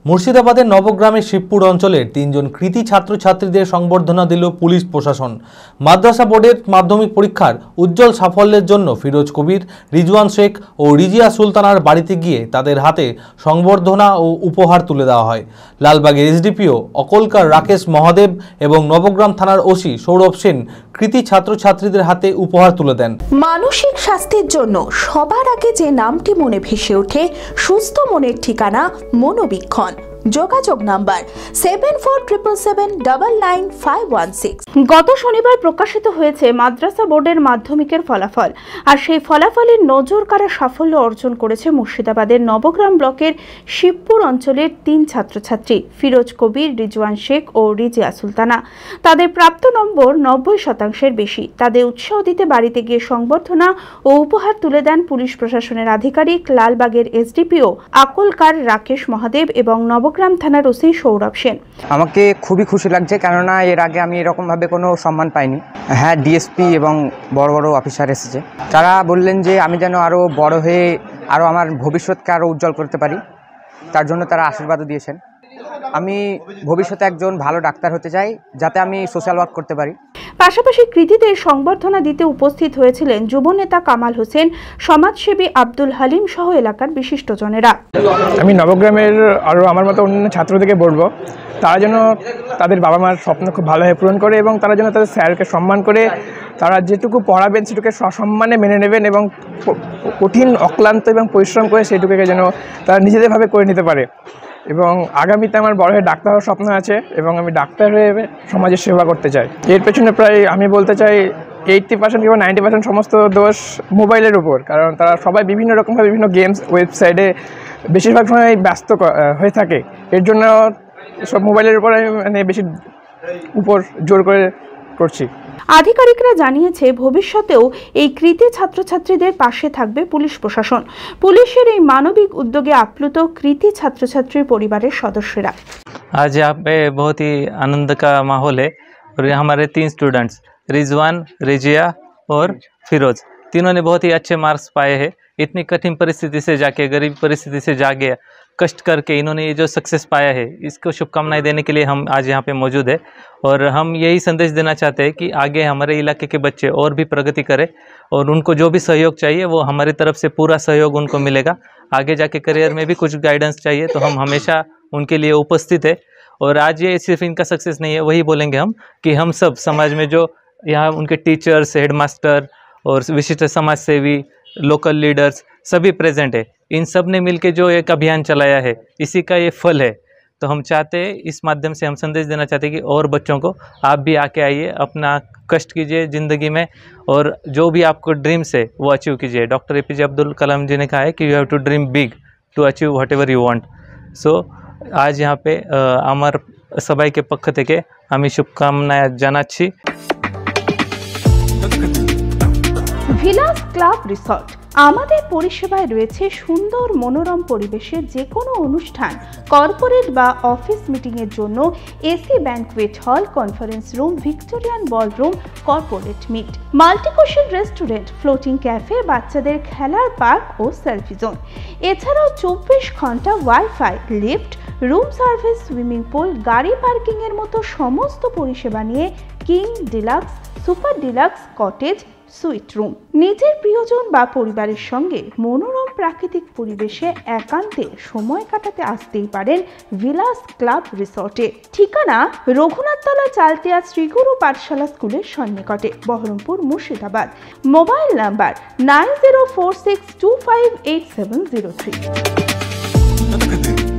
মুর্শিদাবাদের নবগ্রামের শিবপুর অঞ্চলের তিনজন কৃতী ছাত্রছাত্রীদের সংবর্ধনা দিল পুলিশ প্রশাসন। মাদ্রাসা বোর্ডের মাধ্যমিক পরীক্ষার উজ্জ্বল সাফল্যের জন্য ফিরোজ কবির, রিজওয়ান শেখ ও রিজিয়া সুলতানার বাড়িতে গিয়ে তাদের হাতে সংবর্ধনা ও উপহার তুলে দেওয়া হয়। লালবাগের এসডিপিও অকলকার রাকেশ মহাদেব এবং নবগ্রাম থানার ওসি সৌরভ সেন কৃতী ছাত্রছাত্রীদের হাতে উপহার তুলে দেন। মানসিক স্বাস্থ্যের জন্য সবার আগে যে নামটি মনে ভেসে ওঠে, সুস্থ মনের ঠিকানা মনোবীক্ষণ। যোগাযোগ নাম্বার 7477799516। গত শনিবার প্রকাশিত হয়েছে মাদ্রাসা বোর্ডের মাধ্যমিকের ফলাফল। আর সেই ফলাফলের নজর কাড়া সাফল্য অর্জন করেছে মুর্শিদাবাদের নবগ্রাম ব্লকের শিবপুর অঞ্চলের 3 ছাত্রছাত্রী ফিরোজ কবির, রিজওয়ান শেখ ও রিজিয়া সুলতানা। তাদের প্রাপ্ত নম্বর 90%-এর বেশি। তাদের উৎসাহ দিতে বাড়িতে গিয়ে সংবর্ধনা ও উপহার তুলে দেন পুলিশ প্রশাসনের আধিকারিক লালবাগের এসডিপিও আকলকার রাকেশ মহাদেব এবং নবগ্রাম থানার ওসি সৌরভ সেন। আমাকে খুবই খুশি লাগছে, কেননা এর আগে আমি এরকমভাবে কোনো সম্মান পাইনি। হ্যাঁ, ডিএসপি এবং বড় বড় অফিসার এসেছে, তারা বললেন যে আমি যেন আরও বড় হয়ে আরও আমার ভবিষ্যৎকে আরও উজ্জ্বল করতে পারি, তার জন্য তারা আশীর্বাদও দিয়েছেন। আমি ভবিষ্যতে একজন ভালো ডাক্তার হতে চাই, যাতে আমি সোশ্যাল ওয়ার্ক করতে পারি। পাশাপাশি কৃতীদের সংবর্ধনা দিতে উপস্থিত হয়েছিলেন যুবনেতা কামাল হোসেন, সমাজসেবী আব্দুল হালিম সহ এলাকার বিশিষ্টজনেরা। আমি নবগ্রামের আরও আমার মতো অন্যান্য ছাত্রদেরকে বলবো, তারা যেন তাদের বাবা মার স্বপ্ন খুব ভালোভাবে পূরণ করে এবং তারা যেন তাদের স্যারকে সম্মান করে তারা যেটুকু পড়াবেন সেটুকু সসম্মানে মেনে নেবেন এবং কঠিন অক্লান্ত এবং পরিশ্রম করে সেটুকুকে যেন তারা নিজেদেরভাবে করে নিতে পারে। এবং আগামীতে আমার বড় হয়ে ডাক্তার হওয়ার স্বপ্ন আছে এবং আমি ডাক্তার হয়ে সমাজের সেবা করতে চাই। এর পেছনে প্রায় আমি বলতে চাই 80% কিংবা 90% সমস্ত দোষ মোবাইলের উপর, কারণ তারা সবাই বিভিন্ন রকমভাবে বিভিন্ন গেমস ওয়েবসাইটে বেশিরভাগ সময় ব্যস্ত হয়ে থাকে। এর জন্য সব মোবাইলের উপর আমি বেশি উপর জোর করছি। আধিকারিকরা জানিয়েছে ভবিষ্যতেও এই কৃতী ছাত্রছাত্রীদের পাশে থাকবে পুলিশ প্রশাসন। পুলিশের এই মানবিক উদ্যোগে আপ্লুত কৃতী ছাত্রছাত্রীর পরিবারের সদস্যরা। आज यहाँ पे बहुत ही आनंद का माहौल है और हमारे 3 स्टूडेंट्स रिजवान, रिजिया और फिरोज, तीनों ने बहुत ही अच्छे मार्क्स पाए हैं। इतनी कठिन परिस्थिति से जाके, गरीब परिस्थिति से जाके कष्ट करके इन्होंने ये जो सक्सेस पाया है, इसको शुभकामनाएं देने के लिए हम आज यहाँ पे मौजूद है। और हम यही संदेश देना चाहते हैं कि आगे हमारे इलाके के बच्चे और भी प्रगति करें और उनको जो भी सहयोग चाहिए वो हमारी तरफ से पूरा सहयोग उनको मिलेगा। आगे जाके करियर में भी कुछ गाइडेंस चाहिए तो हम हमेशा उनके लिए उपस्थित है। और आज ये सिर्फ इनका सक्सेस नहीं है, वही बोलेंगे हम कि हम सब समाज में जो यहाँ उनके टीचर्स, हेडमास्टर और विशिष्ट समाज सेवी, लोकल लीडर्स सभी प्रेजेंट है। इन सब ने मिलकर जो एक अभियान चलाया है, इसी का ये फल है। तो हम चाहते हैं, इस माध्यम से हम संदेश देना चाहते हैं कि और बच्चों को आप भी आके आइए, अपना कष्ट कीजिए ज़िंदगी में और जो भी आपको ड्रीम्स है वो अचीव कीजिए। डॉक्टर APJ अब्दुल कलाम जी ने कहा है कि you have to dream big to achieve whatever you want. So आज यहाँ पे আমার সবাইকে পক্ষ থেকে আমি শুভকামনা জানাচ্ছি। ভিলাস ক্লাব রিসর্ট আমাদের পরিষেবায় রয়েছে সুন্দর মনোরম পরিবেশে যে কোনো অনুষ্ঠান, কর্পোরেট বা অফিস মিটিংয়ের জন্য AC banquet hall, conference room, Victorian ballroom, corporate meet, multicuisine restaurant, floating cafe, বাচ্চাদের খেলার পার্ক ও সেলফি জোন। এছাড়াও 24 ঘন্টা wifi, lift, room service, swimming pool, গাড়ি পার্কিংয়ের মতো সমস্ত পরিষেবা নিয়ে king deluxe, super deluxe, cottage, suite room. নিজের প্রিয়জন বা পরিবারের সঙ্গে মনোরম প্রাকৃতিক পরিবেশে একান্তে সময় কাটাতে আসতেই পারেন ভিলাস ক্লাব রিসর্টে। ঠিকানা রঘুনাথতলা, চালতিয়া শ্রীগুরু পাঠশালা স্কুলের সন্নিকটে, বহরমপুর, মুর্শিদাবাদ। Mobile number 9046258703।